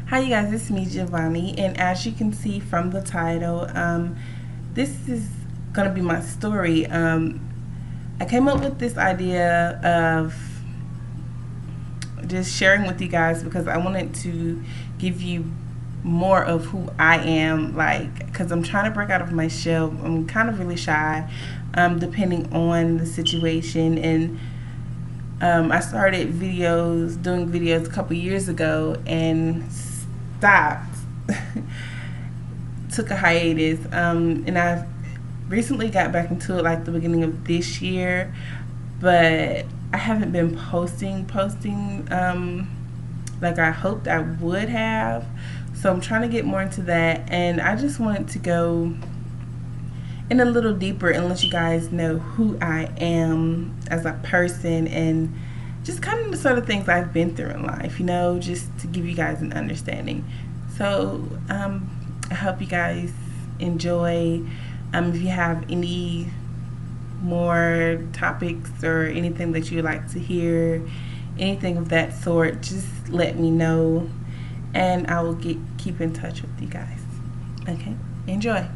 Hi, you guys, it's me, Giovanni, and as you can see from the title, this is going to be my story. I came up with this idea of just sharing with you guys because I wanted to give you more of who I am, like, because I'm trying to break out of my shell. I'm kind of really shy, depending on the situation, and I started doing videos a couple years ago, and stopped, took a hiatus, and I recently got back into it like the beginning of this year, but I haven't been posting like I hoped I would have. So I'm trying to get more into that, and I just wanted to go in a little deeper and let you guys know who I am as a person and just kind of the sort of things I've been through in life, just to give you guys an understanding. So I hope you guys enjoy. If you have any more topics or anything that you would like to hear, anything of that sort, just let me know and I will keep in touch with you guys. Okay, enjoy.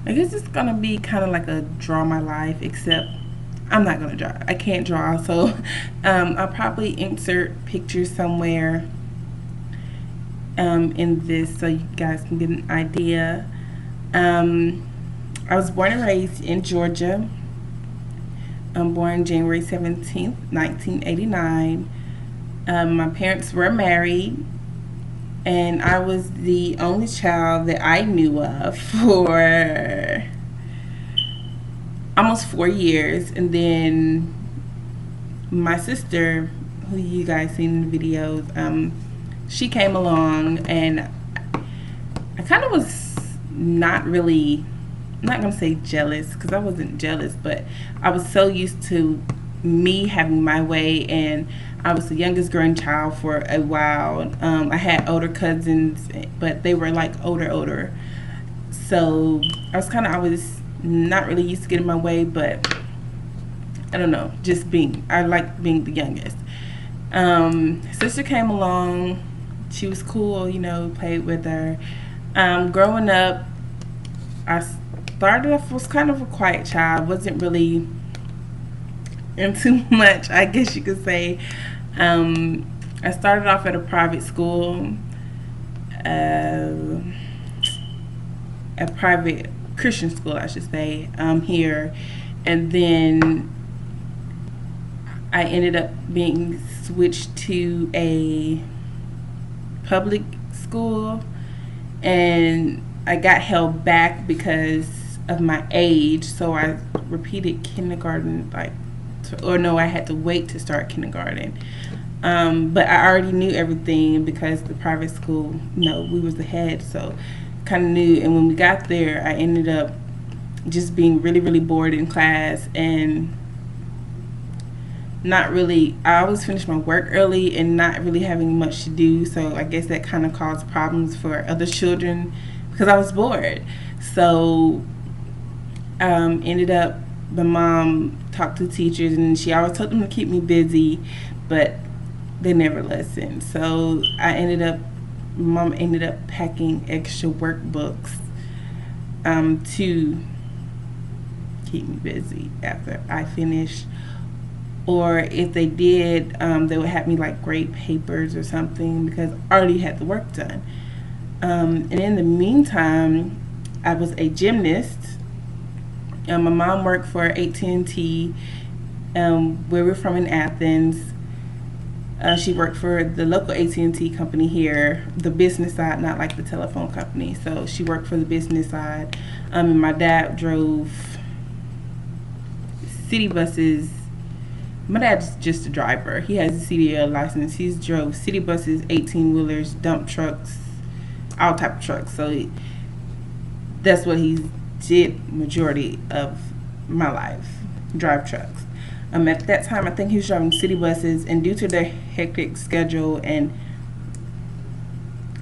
I guess it's gonna be kind of like a draw my life, except I'm not gonna draw. I can't draw, so I'll probably insert pictures somewhere in this so you guys can get an idea. I was born and raised in Georgia. I'm born January 17th, 1989. My parents were married, and I was the only child that I knew of for almost 4 years. And then my sister, who you guys seen in the videos, she came along, and I kind of was not really, I'm not gonna say jealous, because I wasn't jealous, but I was so used to me having my way, and I was the youngest grandchild for a while. I had older cousins, but they were like older. So I was kind of always not really used to getting my way, but I don't know, I like being the youngest. Sister came along. She was cool, played with her. Growing up, I started off, was kind of a quiet child, wasn't really into much, I guess you could say. I started off at a private school, a private Christian school, I should say, here, and then I ended up being switched to a public school, and I got held back because of my age, so I repeated kindergarten, I had to wait to start kindergarten. But I already knew everything because the private school, we was the head, so kind of knew. And when we got there, I ended up just being really, really bored in class, and not really, I always finished my work early and not really having much to do, so I guess that kind of caused problems for other children because I was bored. So ended up, the mom talked to teachers, and she always told them to keep me busy, but they never listened. So mom ended up packing extra workbooks to keep me busy after I finished. Or if they did, they would have me grade papers or something because I already had the work done. And in the meantime, I was a gymnast. My mom worked for AT&T, where we're from in Athens. She worked for the local AT&T company here, the business side, not like the telephone company. So she worked for the business side. And my dad drove city buses. My dad's just a driver. He has a CDL license. He's drove city buses, 18-wheelers, dump trucks, all type of trucks. So that's what he did majority of my life, drive trucks. At that time, I think he was driving city buses, and due to their hectic schedule and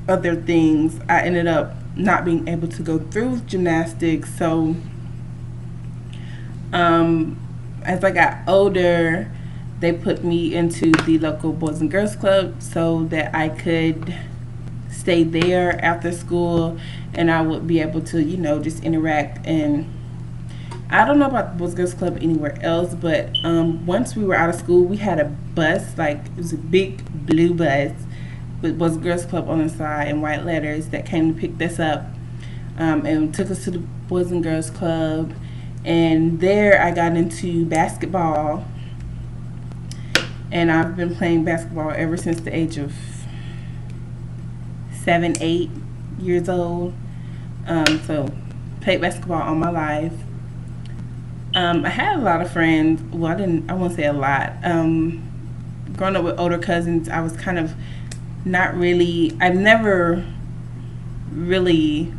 other things, I ended up not being able to go through gymnastics. So as I got older, they put me into the local Boys and Girls Club so that I could stay there after school, and I would be able to, just interact. And I don't know about the Boys and Girls Club anywhere else, but once we were out of school, we had a bus, like it was a big blue bus with Boys and Girls Club on the side in white letters that came to pick us up and took us to the Boys and Girls Club. And there I got into basketball, and I've been playing basketball ever since the age of 7, 8 years old. So played basketball all my life. I had a lot of friends. Well, I won't say a lot. Growing up with older cousins, I was kind of not really, I've never really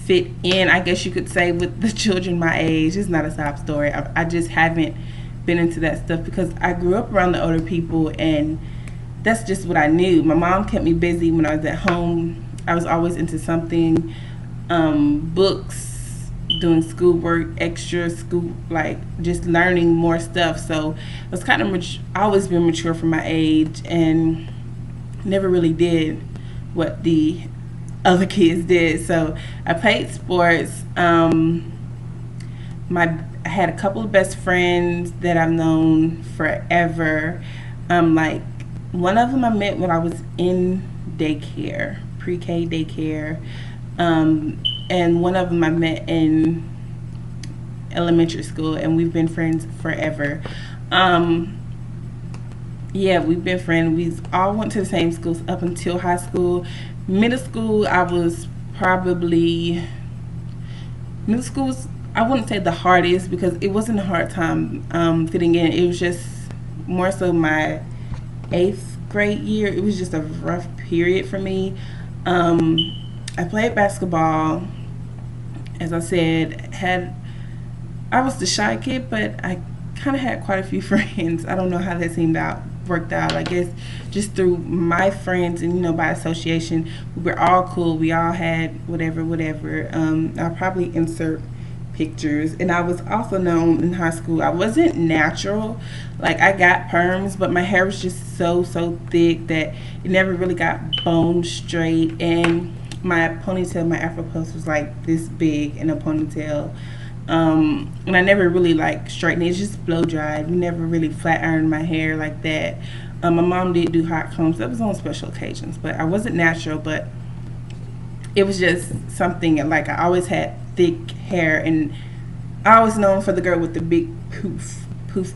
fit in, I guess you could say, with the children my age. It's not a sob story. I just haven't been into that stuff because I grew up around the older people, and that's just what I knew. My mom kept me busy when I was at home. I was always into something, books, doing schoolwork, extra school, like just learning more stuff. So I was kind of always been mature for my age, and never really did what the other kids did. So I played sports. I had a couple of best friends that I've known forever. Like one of them I met when I was in daycare, pre-K daycare. And one of them I met in elementary school, and we've been friends forever. Yeah, we've been friends. We all went to the same schools up until high school. Middle school, I was probably, middle school was, I wouldn't say the hardest, because it wasn't a hard time fitting in. It was just more so my 8th grade year. It was just a rough period for me. I played basketball. As I said, I was the shy kid, but I kind of had quite a few friends. I don't know how that worked out. I guess just through my friends and, by association, we were all cool. We all had whatever. I'll probably insert pictures. And I was also known in high school, I wasn't natural. Like, I got perms, but my hair was just so thick that it never really got bone straight. And my ponytail, my afro post was like this big in a ponytail. And I never really straightened it. It's just blow dried. We never really flat ironed my hair like that. My mom did do hot combs. That was on special occasions, but I wasn't natural. But it was just something, like, I always had thick hair, and I was known for the girl with the big poof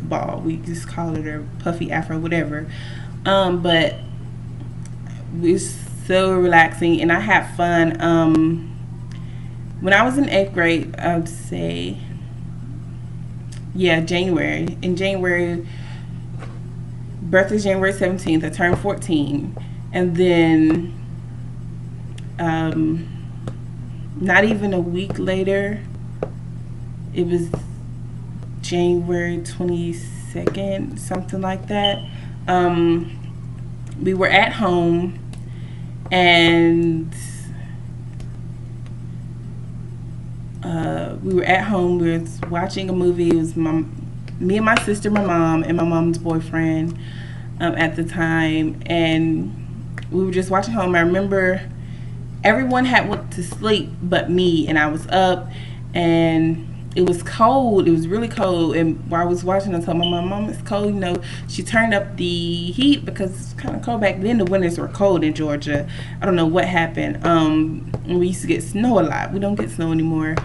ball. We just call it a puffy afro, whatever. But it was so relaxing, and I had fun. When I was in 8th grade, I would say, January. In January, birthday January 17th, I turned 14. And then, not even a week later, it was January 22nd, something like that. We were at home, and we were watching a movie. It was me and my sister, my mom, and my mom's boyfriend at the time, and we were just watching home. I remember everyone had went to sleep but me, and I was up, and it was cold. It was really cold, and while I was watching, I told my mom, it's cold. She turned up the heat because it's kind of cold back then. The winters were cold in Georgia. I don't know what happened. We used to get snow a lot. We don't get snow anymore.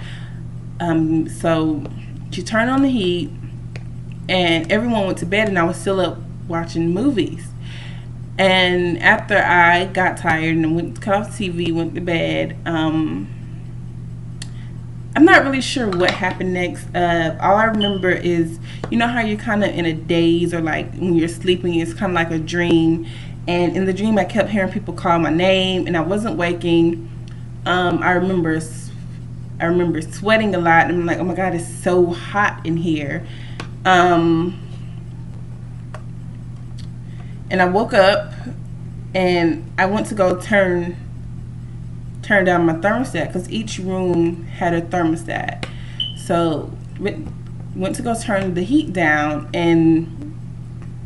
So she turned on the heat, and everyone went to bed, and I was still up watching movies. And after I got tired and cut off the TV, went to bed, I'm not really sure what happened next. All I remember is, how you're kind of in a daze, or like when you're sleeping, it's kind of like a dream. And in the dream, I kept hearing people call my name, and I wasn't waking. I remember sweating a lot, and I'm like, oh my God, it's so hot in here. And I woke up, and I went to go turn down my thermostat, because each room had a thermostat. So went to go turn the heat down, and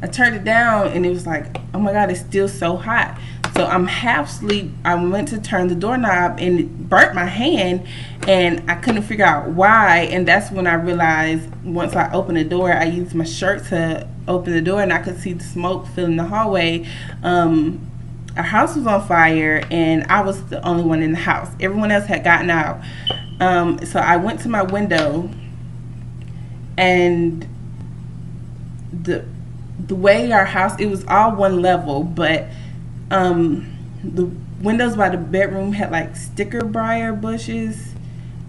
I turned it down and it was like, oh my God, it's still so hot. So I'm half asleep. I went to turn the doorknob and it burnt my hand, and I couldn't figure out why. And that's when I realized, once I opened the door, I used my shirt to open the door, and I could see the smoke filling the hallway. Our house was on fire, and I was the only one in the house. Everyone else had gotten out. So I went to my window, and the way our house, it was all one level, but the windows by the bedroom had like sticker briar bushes.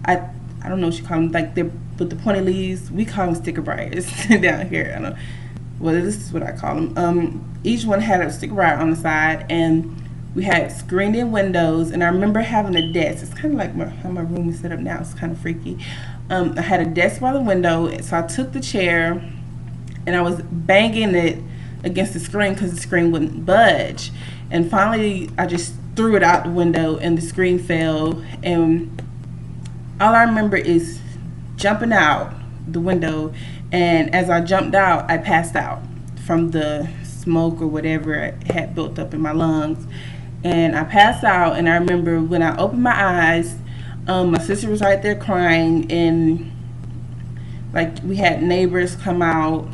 I don't know what you call them, like they're with the pointy leaves. We call them sticker briars down here. I don't know. Well, this is what I call them. Each one had a sticker briar on the side, and we had screened-in windows. And I remember having a desk. It's kind of like how my room is set up now. It's kind of freaky. I had a desk by the window, so I took the chair and I was banging it against the screen because the screen wouldn't budge. And finally, I just threw it out the window, and the screen fell. And all I remember is jumping out the window, and as I jumped out, I passed out from the smoke or whatever had built up in my lungs. And I passed out, and I remember when I opened my eyes, my sister was right there crying, and like we had neighbors come out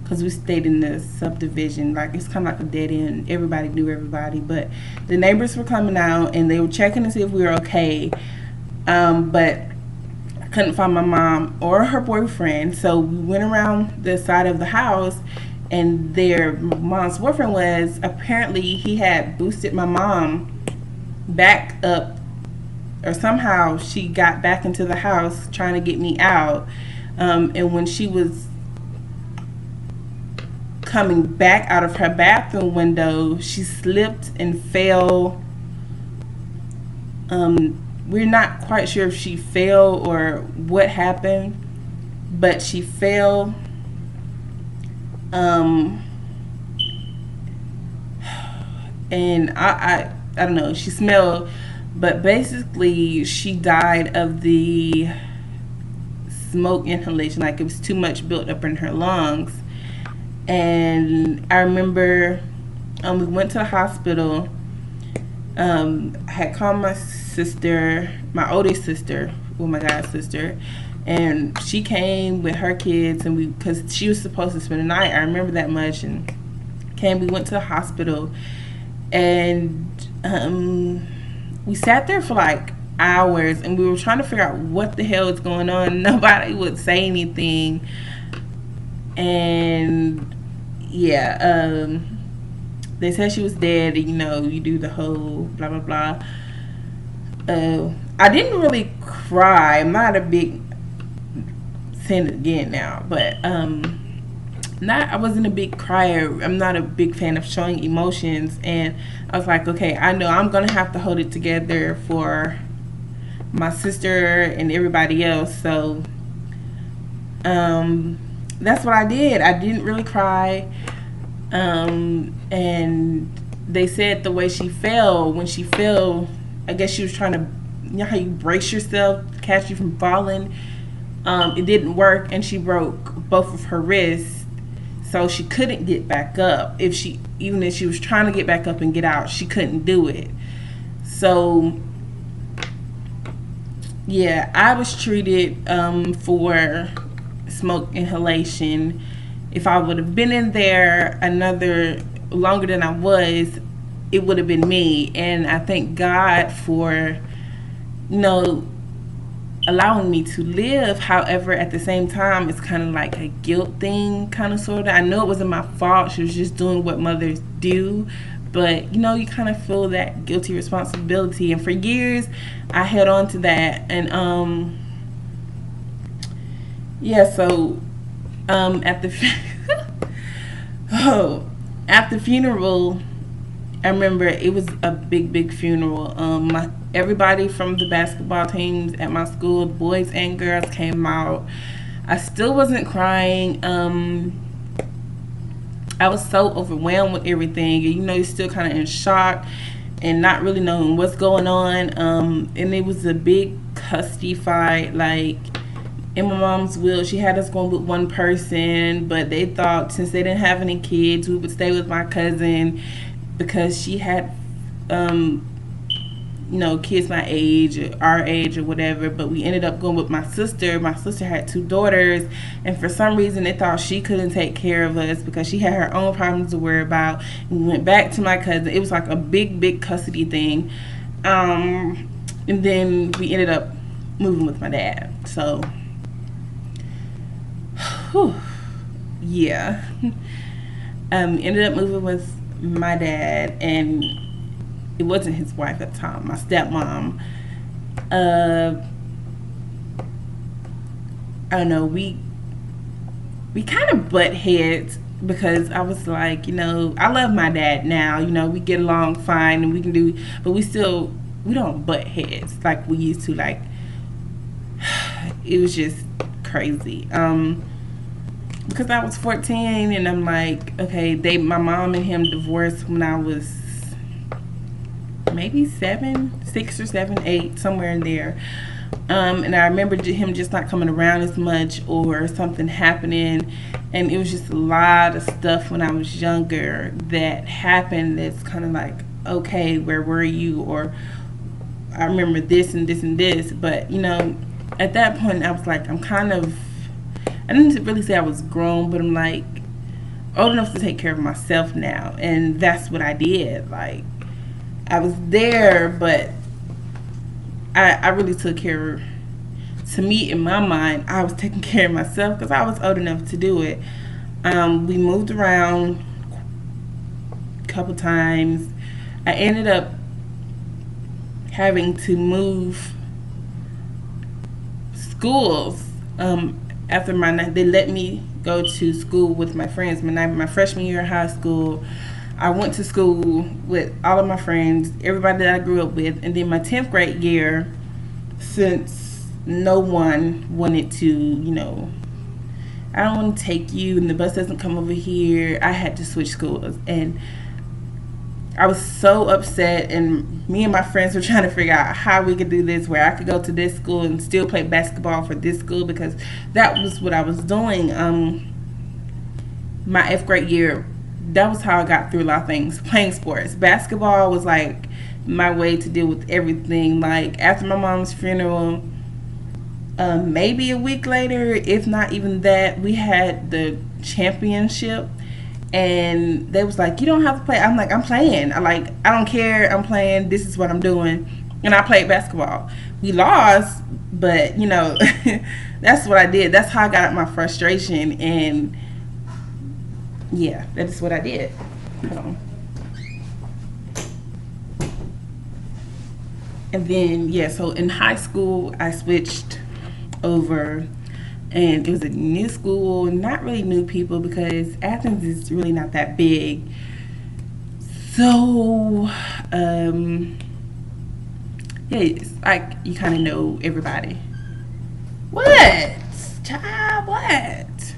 because we stayed in the subdivision. Like, it's kind of like a dead end. Everybody knew everybody, but the neighbors were coming out and they were checking to see if we were okay. But I couldn't find my mom or her boyfriend, so we went around the side of the house, and their mom's boyfriend was, apparently he had boosted my mom back up, or somehow she got back into the house trying to get me out. And when she was coming back out of her bathroom window, she slipped and fell. We're not quite sure if she fell or what happened, but she fell. And I don't know, she smelled, but basically she died of the smoke inhalation. Like, it was too much built up in her lungs. And I remember we went to the hospital. I had called my sister, my oldest sister, well, my god sister, and she came with her kids, and because she was supposed to spend the night, I remember that much, and we went to the hospital, and we sat there for like hours, and we were trying to figure out what the hell is going on. Nobody would say anything. And yeah, they said she was dead. You know, you do the whole blah blah blah. I didn't really cry. I'm not a big, saying it again now, but I wasn't a big crier. I'm not a big fan of showing emotions, and I was like, okay, I know I'm gonna have to hold it together for my sister and everybody else. So that's what I did. I didn't really cry. And they said the way she fell, when she fell, I guess she was trying to, you know how you brace yourself, catch you from falling. It didn't work, and she broke both of her wrists, so she couldn't get back up. Even if she was trying to get back up and get out, she couldn't do it. So yeah, I was treated for smoke inhalation. If I would have been in there longer than I was, it would have been me. And I thank God for, allowing me to live. However, at the same time, it's kind of like a guilt thing, kind of, sort of. I know it wasn't my fault. She was just doing what mothers do. But, you kind of feel that guilty responsibility. And for years, I held on to that. And, so at the funeral, I remember it was a big funeral. Everybody from the basketball teams at my school, boys and girls, came out. I still wasn't crying. I was so overwhelmed with everything. You're still kind of in shock and not really knowing what's going on. And it was a big custody fight. Like, in my mom's will, she had us going with one person, but they thought since they didn't have any kids, we would stay with my cousin because she had, kids my age, our age, or whatever. But we ended up going with my sister. My sister had 2 daughters, and for some reason, they thought she couldn't take care of us because she had her own problems to worry about. We went back to my cousin. It was like a big custody thing, and then we ended up moving with my dad. So. Whew, yeah. Ended up moving with my dad, and it wasn't his wife at the time, my stepmom. I don't know, we kind of butt heads because I was like, I love my dad now, we get along fine and we can do, but we don't butt heads like we used to. Like, it was just crazy. Because I was 14 and I'm like, okay, my mom and him divorced when I was maybe 6 or 7, 8, somewhere in there. And I remember him just not coming around as much or something happening. And it was just a lot of stuff when I was younger that happened that's kind of like, okay, where were you? Or I remember this and this and this. But, at that point I was like, I didn't really say I was grown, but I'm like old enough to take care of myself now. And that's what I did. Like, I was there, but I really took care. To me, in my mind, I was taking care of myself because I was old enough to do it. We moved around a couple times. I ended up having to move schools. After they let me go to school with my friends. My freshman year of high school, I went to school with all of my friends, everybody that I grew up with. And then my 10th grade year, since no one wanted to, I don't want to take you and the bus doesn't come over here, I had to switch schools. And I was so upset, and me and my friends were trying to figure out how we could do this, where I could go to this school and still play basketball for this school, because that was what I was doing. My 8th grade year, that was how I got through a lot of things, playing sports. Basketball was like my way to deal with everything. Like, after my mom's funeral, maybe a week later, if not even that, we had the championship. And they was like, you don't have to play. I'm like, I'm playing. I don't care. I'm playing. This is what I'm doing. And I played basketball. We lost, but, that's what I did. That's how I got out my frustration. And, yeah, that's what I did. Hold on. And then, so in high school, I switched over. And it was a new school, not really new people, because Athens is really not that big. So, it's like you kind of know everybody. What? Child, what?